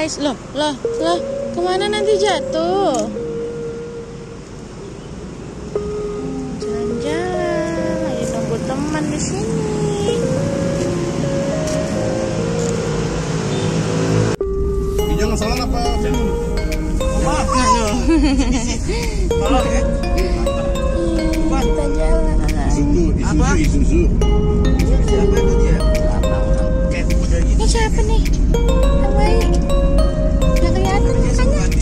guys. Loh, kemana nanti jatuh? Jalan-jalan, lagi nunggu teman di sini. Jangan salah apa? Tolong ya. Kita jalan. Isuzu. Siapa itu dia? Kayak udah gitu. Ini siapa nih? Baik. Nggak kelihatan makanya.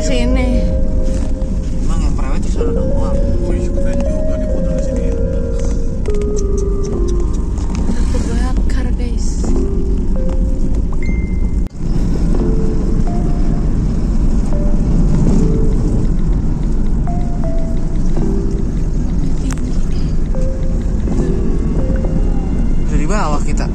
Sini. Emang yang prewed itu sudah doang. Wih, keren juga nih foto di sini ya. Kebakar, guys. Dari bawah kita.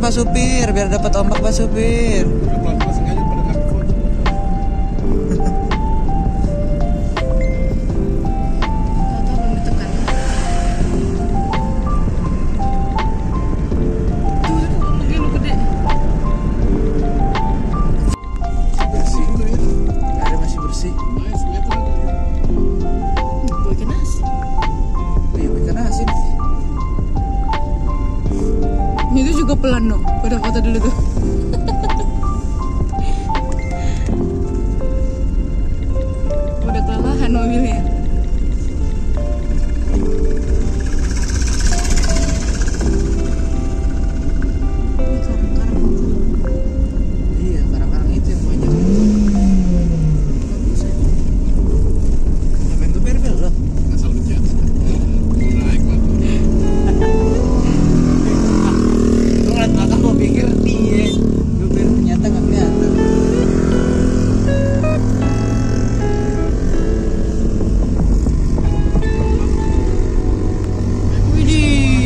Pak Supir, biar dapat ombak Pak Supir. Pelan-pelan sengaja pada ngambil foto. Tahu-tahu belum ditekan. Tuh, begini gede. Bersih tuh ya. Ada masih bersih. Nice, kelihatan tuh. Gue ikan asin. Iya, ikan asin. Itu juga pelan dong. Pada foto dulu tuh. Udah kelelahan mobilnya. Ini karang-karang. Iya, karang-karang itu yang banyak. Bagus ya. Sampai ke Berbel loh. Asal ngechat. Mau naik batu. Gue ngeliat belakang gue pikir dia. Gue pikir ternyata nggak kelihatan. Widih.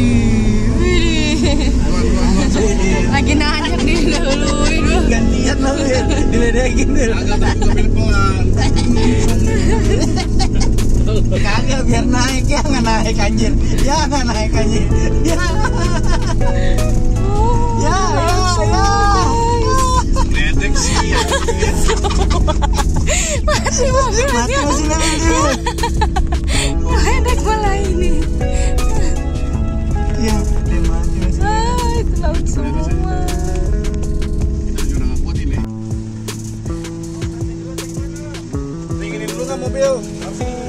Lagi nanjak didahuluin loh. Gantian lah ya, diledekin deh. Agak tapi ngambil pelan. Kagak biar naik ya nggak naik anjir. Ya nggak naik anjir. Ya. Ya. Ledek sih ya. Masih mobil Mati masih nangis. Ledek malah ini. Iya, dia mati masih. Itu laut semua. Kita juga nggak kuat ini. Dinginin dulu nggak mobil? Harus ini.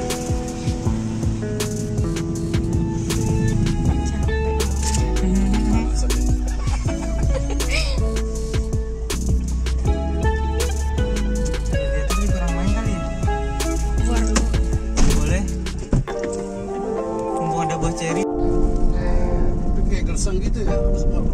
Masa deh. Lihat ini kurang main kali ya. Boleh. Mumpung ada buah ceri. Itu kayak gersang gitu ya. Harus buat